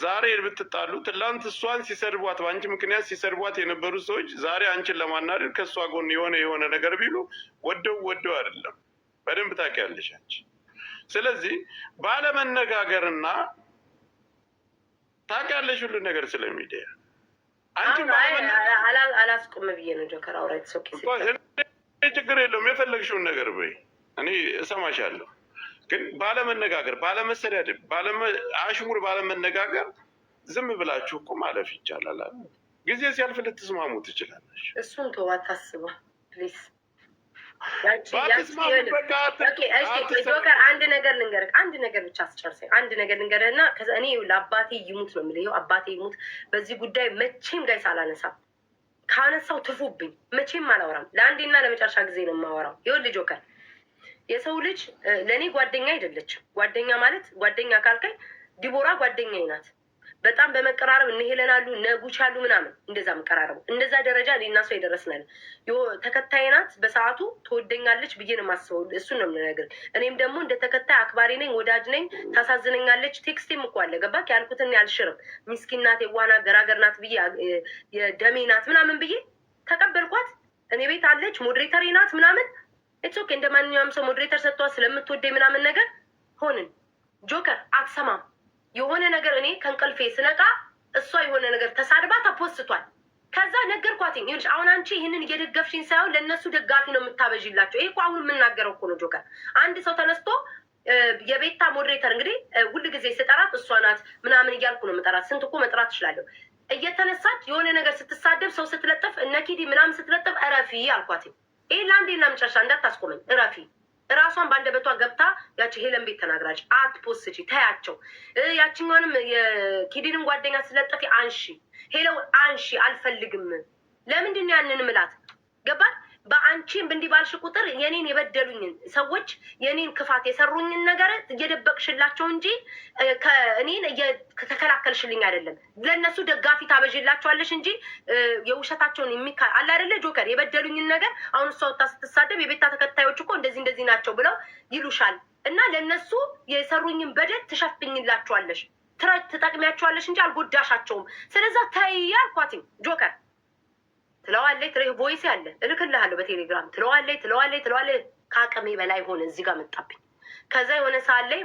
ዛሬ ብትጣሉ ትላንት እሷን ሲሰድቧት በአንቺ ምክንያት ሲሰድቧት የነበሩ ሰዎች ዛሬ አንቺን ለማናደድ ከእሷ ጎን የሆነ ነገር ቢሉ ወደው አይደለም። በደንብ ታውቂያለሽ አንቺ። ስለዚህ ባለመነጋገርና ታውቂያለሽ ሁሉ ነገር ስለሚዲያ አንቺ አላስቆም ብዬ ነው ጆከር አውራይት ሶኬ ችግር የለውም የፈለግሽውን ነገር በይ፣ እኔ እሰማሻለሁ። ግን ባለመነጋገር፣ ባለመሰዳደብ፣ አሽሙር ባለመነጋገር ዝም ብላችሁ እኮ ማለፍ ይቻላል። ጊዜ ሲያልፍ ልትስማሙ ትችላለች። እሱን ተው አታስባ ፕሊዝ። ጆከር አንድ ነገር ልንገርህ፣ አንድ ነገር ብቻ አስጨርሰኝ። አንድ ነገር ልንገርህና ከዛ እኔ ለአባቴ ይሙት ነው የምልህ። አባቴ ይሙት በዚህ ጉዳይ መቼም ጋይስ አላነሳም። ካነሳው ትፉብኝ፣ መቼም አላወራም። ለአንዴና ለመጨረሻ ጊዜ ነው የማወራው። ይኸውልህ ጆከር የሰው ልጅ ለእኔ ጓደኛ አይደለችም። ጓደኛ ማለት ጓደኛ ካልከኝ ዲቦራ ጓደኛዬ ናት። በጣም በመቀራረብ እንሄለናሉ ነጉቻሉ ምናምን እንደዛ መቀራረቡ እንደዛ ደረጃ እኔና እሷ የደረስናል። ተከታይ ናት፣ በሰዓቱ ትወደኛለች ብዬ ነው የማስበው። እሱን ነው የምነግርህ። እኔም ደግሞ እንደ ተከታይ አክባሪ ነኝ፣ ወዳጅ ነኝ። ታሳዝነኛለች። ቴክስቴም እኮ አለ ገባክ? ያልኩትን ያልሽርም ሚስኪን ናት፣ የዋና ገራገር ናት ብዬ የደሜ ናት ምናምን ብዬ ተቀበልኳት። እኔ ቤት አለች፣ ሞዴሬተሪ ናት ምናምን ኦኬ። እንደ ማንኛውም ሰው ሞዴሬተር ሰጥቷት ስለምትወደኝ ምናምን ነገር ሆንን። ጆከር አትሰማም። የሆነ ነገር እኔ ከእንቅልፌ ስነቃ እሷ የሆነ ነገር ተሳድባ ተፖስቷል። ከዛ ነገርኳትኝ። ይኸውልሽ አሁን አንቺ ይህንን እየደገፍሽኝ ሳይሆን ለእነሱ ደጋፊ ነው የምታበዥላቸው። ይሄ እኮ አሁን የምናገረው እኮ ነው ጆከር። አንድ ሰው ተነስቶ የቤታ ሞዴሬተር እንግዲህ ሁል ጊዜ ስጠራት እሷ ናት ምናምን እያልኩ ነው የምጠራት። ስንት እኮ መጥራት እችላለሁ። እየተነሳች የሆነ ነገር ስትሳደብ ሰው ስትለጥፍ እነኪዲ ምናምን ስትለጥፍ እረፊ አልኳትኝ። ይህ ለአንዴና መጨረሻ እንዳታስቆመኝ እረፊ። እራሷን በአንደበቷ ገብታ ያቺ ሄለን ቤት ተናግራች አትፖስቺ ተያቸው። ያችኛውንም የኪዲንን ጓደኛ ስለጠፊ አንሺ ሄለው አንሺ አልፈልግም። ለምንድን ነው ያንን ምላት ገባት? በአንቺም እንዲህ ባልሽ ቁጥር የኔን የበደሉኝን ሰዎች የኔን ክፋት የሰሩኝን ነገር እየደበቅሽላቸው እንጂ እኔን ተከላከልሽልኝ አይደለም። ለእነሱ ደጋፊ ታበዥላቸዋለሽ እንጂ የውሸታቸውን አለ አይደለ ጆከር? የበደሉኝን ነገር አሁን እሷ ወጣ ስትሳደብ የቤታ ተከታዮች እኮ እንደዚህ ናቸው ብለው ይሉሻል። እና ለእነሱ የሰሩኝን በደል ትሸፍኝላቸዋለሽ፣ ትጠቅሚያቸዋለሽ እንጂ አልጎዳሻቸውም። ስለዛ ተይ አልኳትኝ ጆከር። ትለዋለች ቮይስ ያለ እልክልሃለሁ በቴሌግራም ትለዋለች። ከአቅሜ በላይ ሆነ። እዚህ ጋር መጣብኝ። ከዛ የሆነ ሰዓት ላይ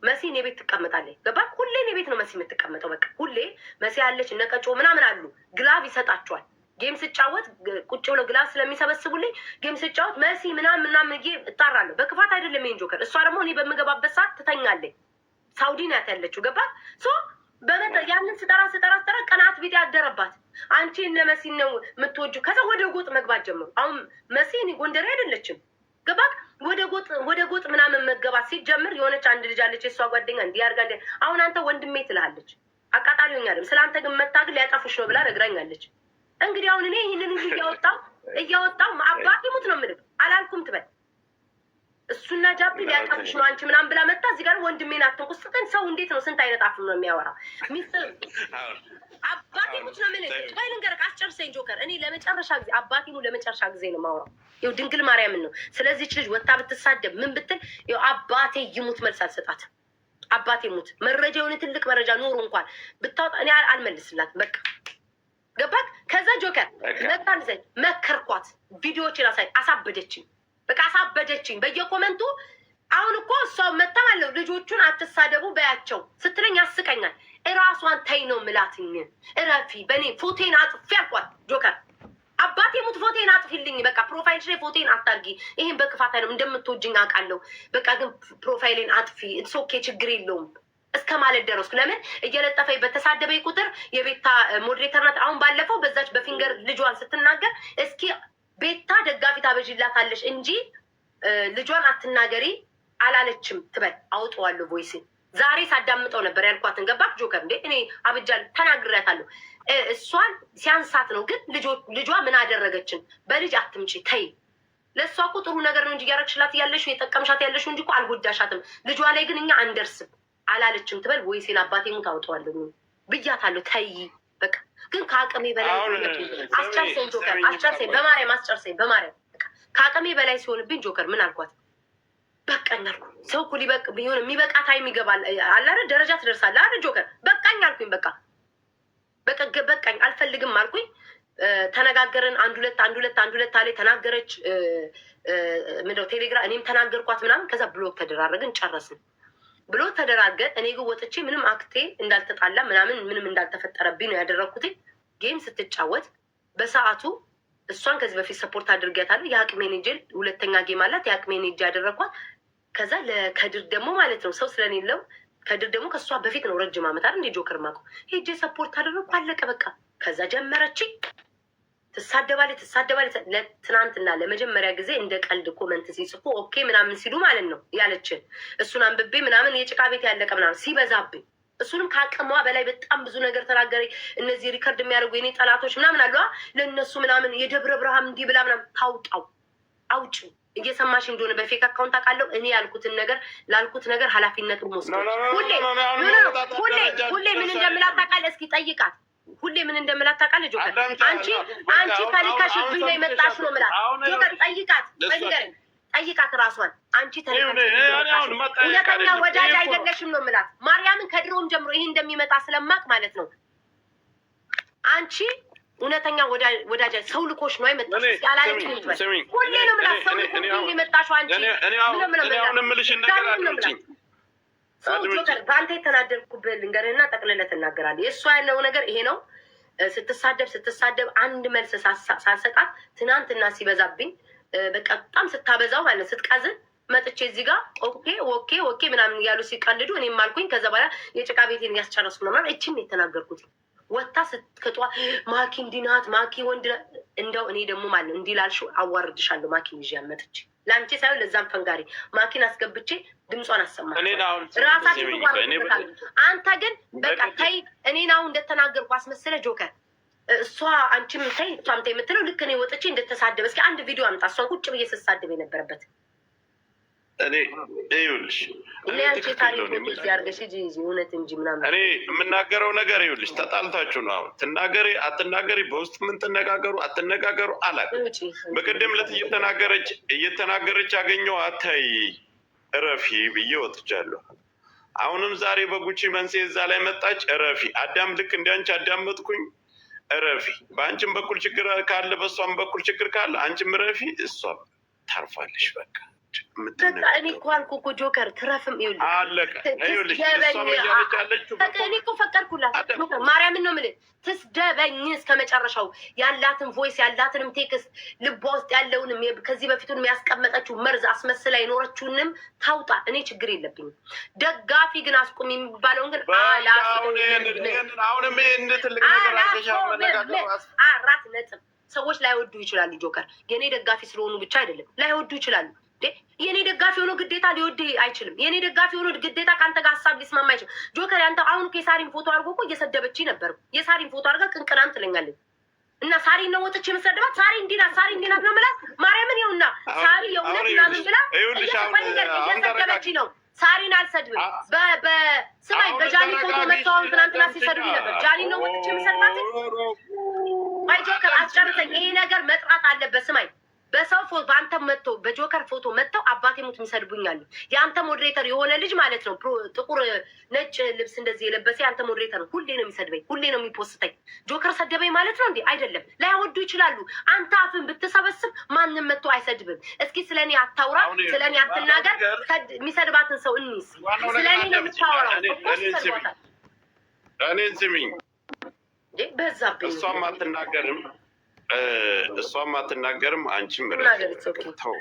መሲ እኔ ቤት ትቀመጣለች። ገባ? ሁሌ እኔ ቤት ነው መሲ የምትቀመጠው። በቃ ሁሌ መሲ ያለች እነቀጮ ምናምን አሉ። ግላቭ ይሰጣቸዋል። ጌም ስጫወት ቁጭ ብለው ግላቭ ስለሚሰበስቡልኝ ጌም ስጫወት መሲ ምናምን እጣራለሁ። በክፋት አይደለም ይሄን ጆከር። እሷ ደግሞ እኔ በምገባበት ሰዓት ትተኛለች። ሳውዲ ናት ያለችው። ገባ? ያንን ስጠራ ቀናት ቤት ያደረባት አንቺ እነ መሲ ነው የምትወጁ። ከዛ ወደ ጎጥ መግባት ጀመሩ። አሁን መሲ እኔ ጎንደሬ አይደለችም ገባክ? ወደ ጎጥ ምናምን መገባት ሲጀምር የሆነች አንድ ልጅ አለች የእሷ ጓደኛ እንዲህ አድርጋ አሁን አንተ ወንድሜ ትልሃለች። አቃጣሪ ሆኛለም ስለ አንተ ግን መታግል ሊያጠፉሽ ነው ብላ ነግራኛለች። እንግዲህ አሁን እኔ ይህንን እያወጣው አባቴ ሙት ነው የምልህ አላልኩም ትበል እሱና ጃቢ ሊያጠፉሽ ነው አንቺ ምናምን ብላ መጣ። እዚህ ጋር ወንድሜን አትንኩስ። ግን ሰው እንዴት ነው ስንት አይነት አፍ ነው የሚያወራው? ሚስጥር አባቴ ሙት ነው የምልህ። ቆይ ልንገርህ አስጨርሰኝ ጆከር። እኔ ለመጨረሻ ጊዜ አባቴ ሙት ለመጨረሻ ጊዜ ነው የማወራው። ይኸው ድንግል ማርያምን ነው። ስለዚህች ልጅ ወጣ ብትሳደብ ምን ብትል ይኸው አባቴ ይሙት መልስ አልሰጣትም። አባቴ ሙት መረጃ የሆነ ትልቅ መረጃ ኖሮ እንኳን ብታወጣ እኔ አልመልስላትም። በቃ ገባክ? ከዛ ጆከር መጣንዘኝ መከርኳት። ቪዲዮዎች ላሳይ አሳበደችኝ። በቃ አሳበደችኝ በየኮመንቱ። አሁን እኮ እሷ መታማለሁ ልጆቹን አትሳደቡ በያቸው ስትለኝ ያስቀኛል። እራሷን ተይ ነው ምላትኝ። እረፊ በእኔ ፎቴን አጥፊ አልኳት ጆከር። አባቴ ሙት ፎቴን አጥፊልኝ። በቃ ፕሮፋይል ላይ ፎቴን አታርጊ። ይሄን በክፋት አይደለም እንደምትወጂኝ አውቃለሁ። በቃ ግን ፕሮፋይሌን አጥፊ። ኢትስ ኦኬ ችግር የለውም እስከ ማለት ደረስኩ። ለምን እየለጠፈኝ በተሳደበኝ ቁጥር የቤታ ሞዴሬተር ናት። አሁን ባለፈው በዛች በፊንገር ልጇን ስትናገር እስኪ ቤታ ደጋፊ ታበዥላታለሽ እንጂ ልጇን አትናገሪ አላለችም ትበል። አውጠዋለሁ ቮይስን ዛሬ ሳዳምጠው ነበር ያልኳትን። ገባክ ጆከር? እንዴ እኔ አብጃል ተናግሬያታለሁ። እሷን ሲያንሳት ነው። ግን ልጇ ምን አደረገችን? በልጅ አትምጪ ተይ። ለእሷ እኮ ጥሩ ነገር ነው እንጂ እያረግሽላት ያለሽው የጠቀምሻት ያለሽው እንጂ እኮ አልጎዳሻትም። ልጇ ላይ ግን እኛ አንደርስም አላለችም ትበል። ቮይስን አባቴ ሙት አውጠዋለሁ ብያታለሁ። ተይ በቃ ግን ከአቅሜ በላይ አስጨርሰኝ ጆከር፣ አስጨርሰኝ በማርያም አስጨርሰኝ በማርያም። ከአቅሜ በላይ ሲሆንብኝ ጆከር ምን አልኳት? በቃኝ አልኩ። ሰው እኮ ቢሆን የሚበቃ ታይም ይገባል አለ አይደል? ደረጃ ትደርሳለህ አይደል? ጆከር በቃኝ አልኩኝ። በቃኝ አልፈልግም አልኩኝ። ተነጋገርን። አንድ ሁለት አለ ተናገረች። ምንድነው ቴሌግራም እኔም ተናገርኳት ምናምን። ከዛ ብሎክ ተደራረግን፣ ጨረስን። ብሎክ ተደራገን። እኔ ግን ወጥቼ ምንም አክቴ እንዳልተጣላ ምንም እንዳልተፈጠረብኝ ነው ያደረግኩት። ጌም ስትጫወት በሰዓቱ እሷን ከዚህ በፊት ሰፖርት አድርጊያታለሁ። የአቅሜን ሄጄ ሁለተኛ ጌም አላት፣ የአቅሜን ሄጄ ያደረግኳት። ከዛ ለከድር ደግሞ ማለት ነው ሰው ስለሌለው ከድር ደግሞ ከእሷ በፊት ነው ረጅም ዓመት አይደል እንደ ጆከር ማቆ ሄጄ ሰፖርት አደረግኩ። አለቀ በቃ። ከዛ ጀመረችኝ ትሳደባለች። ትናንትና ለመጀመሪያ ጊዜ እንደ ቀልድ ኮመንት ሲጽፉ ኦኬ ምናምን ሲሉ ማለት ነው ያለችን። እሱን አንብቤ ምናምን የጭቃ ቤት ያለቀ ምናምን ሲበዛብኝ እሱንም ከአቅሟ በላይ በጣም ብዙ ነገር ተናገረ። እነዚህ ሪከርድ የሚያደርጉ የኔ ጠላቶች ምናምን አሉ ለእነሱ ምናምን የደብረ ብርሃን እንዲህ ብላ ምናምን ታውጣው አውጭ እየሰማሽ እንደሆነ በፌክ አካውንት አውቃለሁ። እኔ ያልኩትን ነገር ላልኩት ነገር ኃላፊነቱን ወስዶ ሁሌ ምን እንደምላት ታውቃለህ? እስኪ ጠይቃት። ሁሌ ምን እንደምላት ታውቃለህ? ጆከር አንቺ ከሊካሽብኝ ነው የመጣሽ ነው ምላት። ጆከር ጠይቃት ራሷን። አንቺ እውነተኛ ወዳጅ አይደለሽም ነው ምላት። ማርያምን ከድሮም ጀምሮ ይሄ እንደሚመጣ ስለማቅ ማለት ነው። አንቺ እውነተኛ ወዳጅ ሰው ልኮሽ ነው አይመጣሽ። ያላለች ሁሌ ነው ምላት። ሰው ልኮሽ ነው የመጣሽው አንቺ ጆከር በአንተ የተናደርኩብህ ልንገርህና ጠቅልለህ ትናገራለህ። የእሷ ያለው ነገር ይሄ ነው። ስትሳደብ አንድ መልስ ሳልሰጣት ትናንትና ሲበዛብኝ በቃ በጣም ስታበዛው ማለት ስትቀዝን መጥቼ እዚህ ጋር ኦኬ ምናምን እያሉ ሲቀልዱ እኔም አልኩኝ። ከዛ በኋላ የጭቃ ቤቴን እያስጨረሱ ነው ምናምን እችም የተናገርኩት ወታ ስትከጧ ማኪ እንዲናት ማኪ ወንድ እንደው እኔ ደግሞ ማለት ነው እንዲላልሽው አዋርድሻለሁ። ማኪን ይዤ መጥቼ ለአንቺ ሳይሆን ለዛም ፈንጋሪ ማኪን አስገብቼ ድምጿን አሰማል። ራሳችን አንተ ግን በቃ ተይ። እኔን አሁን እንደተናገርኩ አስመስለ ጆከር እሷ አንቺም ተይ እሷም ተይ የምትለው ልክ እኔ ወጥቼ እንደተሳደበ እስኪ አንድ ቪዲዮ አምጣ። እሷን ቁጭ ብዬ ስሳደብ የነበረበት እኔ ይኸውልሽ እውነት እንጂ ምናምን እኔ የምናገረው ነገር ይኸውልሽ፣ ተጣልታችሁ ነው አሁን ትናገሪ አትናገሪ፣ በውስጥ ምን ትነጋገሩ አትነጋገሩ አላውቅም። በቅድም ዕለት እየተናገረች አገኘው አታይ እረፊ ብዬ ወጥቻለሁ። አሁንም ዛሬ በጉቺ መንስኤ እዛ ላይ መጣች። እረፊ አዳም ልክ እንዲያንቺ አዳመጥኩኝ። እረፊ በአንቺም በኩል ችግር ካለ በእሷም በኩል ችግር ካለ አንቺም እረፊ፣ እሷም ታርፋለሽ በቃ። እኔ እኮ አልኩህ እኮ ጆከር ትረፍም አለቀ። እኔ እኮ ፈቀድኩላት። ማርያምን ነው የምልህ ትስደበኝ እስከ መጨረሻው። ያላትን ቮይስ ያላትንም ቴክስት ልቧ ውስጥ ያለውንም ከዚህ በፊቱን የሚያስቀመጠችው መርዝ አስመስላ የኖረችውንም ታውጣ። እኔ ችግር የለብኝም። ደጋፊ ግን አስቁም የሚባለውን ግን አራት ነጥብ። ሰዎች ላይወዱ ይችላሉ ጆከር። የእኔ ደጋፊ ስለሆኑ ብቻ አይደለም ላይወዱ ይችላሉ። የኔ ደጋፊ ሆኖ ግዴታ ሊወድ አይችልም። የኔ ደጋፊ ሆኖ ግዴታ ከአንተ ጋር ሀሳብ ሊስማማ አይችልም። ጆከር ያንተ አሁን የሳሪን ፎቶ አድርጎ እኮ እየሰደበች ነበር። የሳሪን ፎቶ አድርጋ ቅንቅናም ትለኛለች። እና ሳሪን ነው ወጥቼ የምሰድባት። ሳሪ እንዲናት ነው የምላት። ማርያምን ይኸውና ሳሪ የእውነት ምናምን ብላ እየሰደበች ነው። ሳሪን አልሰድብም። በስማኝ በጃኒ ፎቶ መተዋወን ትናንትና ሲሰድብ ነበር። ጃኒ ነው ወጥቼ የምሰድባት። አይ ጆከር አስጨርሰኝ። ይሄ ነገር መጥራት አለበት። ስማኝ በሰው ፎቶ በአንተ መጥተው በጆከር ፎቶ መጥተው አባቴ ሙት የሚሰድቡኛሉ። የአንተ ሞዴሬተር የሆነ ልጅ ማለት ነው ጥቁር ነጭ ልብስ እንደዚህ የለበሰ የአንተ ሞዴሬተር ነው። ሁሌ ነው የሚሰድበኝ፣ ሁሌ ነው የሚፖስተኝ። ጆከር ሰደበኝ ማለት ነው እንዴ? አይደለም። ላይወዱ ይችላሉ። አንተ አፍን ብትሰበስብ ማንም መጥቶ አይሰድብም። እስኪ ስለኔ አታውራ፣ ስለኔ አትናገር። የሚሰድባትን ሰው እንይስ። ስለኔ ነው የምታወራው። እኔን ስሚኝ፣ በዛብኝ። እሷም አትናገርም እሷም አትናገርም። አንቺም ተው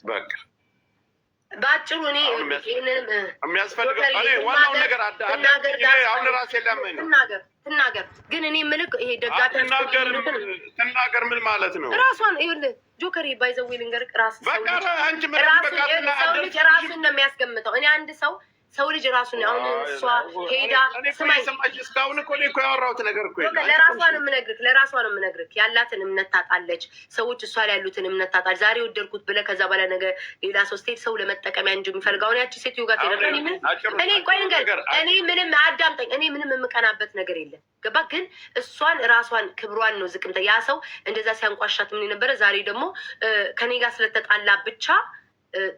በቃ። በአጭሩ እኔ የሚያስፈልገው ዋናውን ነገር አሁን ራሴ ለምን ትናገር ግን እኔ ምልክ ይሄ ደጋፊ ትናገር ምን ማለት ነው? ራሷን ይኸውልህ ጆከር ባይዘዌ ልንገርህ፣ ሰው ልጅ ራሱን ነው የሚያስገምተው። እኔ አንድ ሰው ልጅ ራሱን አሁን እሷ ሄዳ ስማኝ፣ እስካሁን እኮ ያወራሁት ነገር እኮ ለራሷ ነው የምነግርህ። ያላትን እምነት ታጣለች። ሰዎች እሷ ላይ ያሉትን እምነት ታጣለች። ዛሬ ወደድኩት ብለህ ከዛ በኋላ ነገር ሌላ ሰው ሴት ሰው ለመጠቀሚያ እንጂ የሚፈልገው አሁን ያቺ ሴትዮ ጋር ትሄዳለህ። እኔ ቆይ ንገር፣ እኔ ምንም አዳምጠኝ። እኔ ምንም የምቀናበት ነገር የለም። ገባ? ግን እሷን ራሷን ክብሯን ነው ዝቅምተ ያ ሰው እንደዛ ሲያንቋሻት ምን ነበረ። ዛሬ ደግሞ ከኔ ጋር ስለተጣላ ብቻ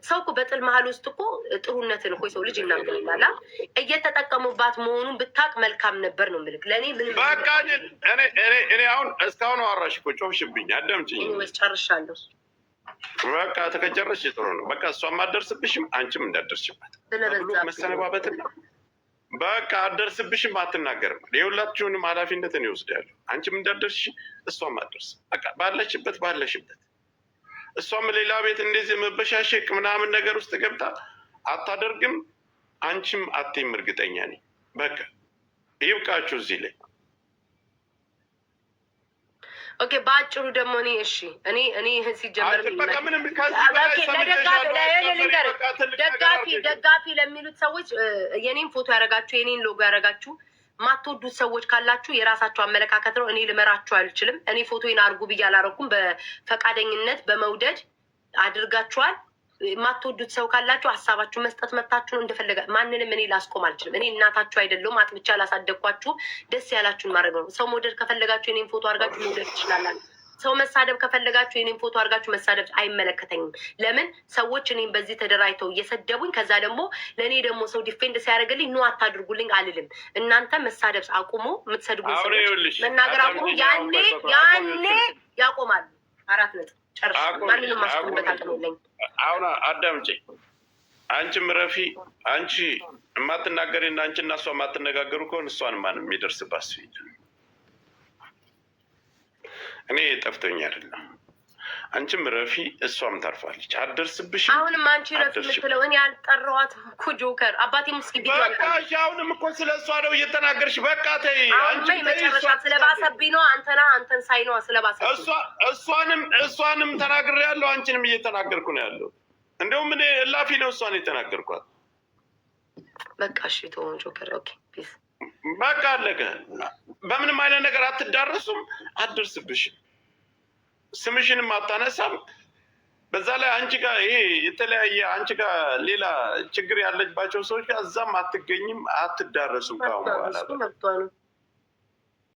ሰው እኮ በጥል መሀል ውስጥ እኮ ጥሩነትን እኮ የሰው ልጅ ይናገራል። እየተጠቀሙባት መሆኑን ብታቅ መልካም ነበር ነው የምልክ። ለእኔ ምንም በቃ እኔ አሁን እስካሁን አወራሽ እኮ ጮፍሽብኝ። አዳምጪኝ። ጨርሻለሁ። በቃ ተከጨረሽ ጥሩ ነው። በቃ እሷም አትደርስብሽም፣ አንቺም እንዳትደርስሽበት ብሎ መሰነባበትን በቃ አትደርስብሽም፣ አትናገርም። የሁላችሁንም ኃላፊነትን ይወስዳሉ። አንቺም እንዳትደርሽ፣ እሷም አትደርስም። በቃ ባለሽበት እሷም ሌላ ቤት እንደዚህ መበሻሸቅ ምናምን ነገር ውስጥ ገብታ አታደርግም፣ አንቺም አትይም። እርግጠኛ ነኝ። በቃ ይብቃችሁ እዚህ ላይ። ኦኬ፣ በአጭሩ ደግሞ እኔ ሲጀመር ደጋፊ ለሚሉት ሰዎች የኔን ፎቶ ያደረጋችሁ የኔን ሎጎ ያደረጋችሁ ማትወዱት ሰዎች ካላችሁ የራሳችሁ አመለካከት ነው። እኔ ልመራችሁ አልችልም። እኔ ፎቶዬን አድርጉ ብዬ አላረኩም። በፈቃደኝነት በመውደድ አድርጋችኋል። ማትወዱት ሰው ካላችሁ ሀሳባችሁ መስጠት መብታችሁ ነው። እንደፈለገ ማንንም እኔ ላስቆም አልችልም። እኔ እናታችሁ አይደለሁም። አጥብቻ ላሳደግኳችሁ። ደስ ያላችሁን ማድረግ ነው። ሰው መውደድ ከፈለጋችሁ የኔን ፎቶ አድርጋችሁ መውደድ ትችላላችሁ። ሰው መሳደብ ከፈለጋችሁ የኔን ፎቶ አድርጋችሁ መሳደብ አይመለከተኝም። ለምን ሰዎች እኔም በዚህ ተደራጅተው እየሰደቡኝ ከዛ ደግሞ ለእኔ ደግሞ ሰው ዲፌንድ ሲያደርግልኝ ኑ አታድርጉልኝ አልልም። እናንተ መሳደብ አቁሙ፣ የምትሰድቡኝ ሰዎች መናገር አቁሙ። ያኔ ያቆማሉ። 4 ነጥብ ጨርሻ። ማንንም ማስቆምበት አቅም የለኝም። አሁን አዳምጪ። አንቺም ረፊ፣ አንቺ የማትናገሪ እና አንቺ እና እሷ የማትነጋገሩ ከሆነ እሷን ማንም የሚደርስባት ስፊት እኔ ጠፍቶኝ አይደለም። አንቺም ረፊ፣ እሷም ታርፋለች። አትደርስብሽም። አሁንም አንቺ ረፊ የምትለው እኔ አልጠራኋትም እኮ ጆከር። አባቴ ሙስኪ ቢሆን በቃ አሁንም እኮ ስለ እሷ ነው እየተናገርሽ። በቃ ተይ። አንቺ መጨረሻ ስለባሰብኝ ነው። አንተን ሳይ ነው ስለባሰብኝ። እሷንም ተናግሬያለሁ፣ አንቺንም እየተናገርኩ ነው ያለው። እንደውም እኔ እላፊ ነው እሷን የተናገርኳት። በቃ እሺ ተወው ጆከር። ኦኬ ፒስ። በቃ አለቀ። በምንም አይነት ነገር አትዳረሱም፣ አትደርስብሽም፣ ስምሽንም አታነሳም። በዛ ላይ አንቺ ጋር ይሄ የተለያየ አንቺ ጋር ሌላ ችግር ያለባቸው ሰዎች ጋር እዛም አትገኝም፣ አትዳረሱም። ካሁን በኋላ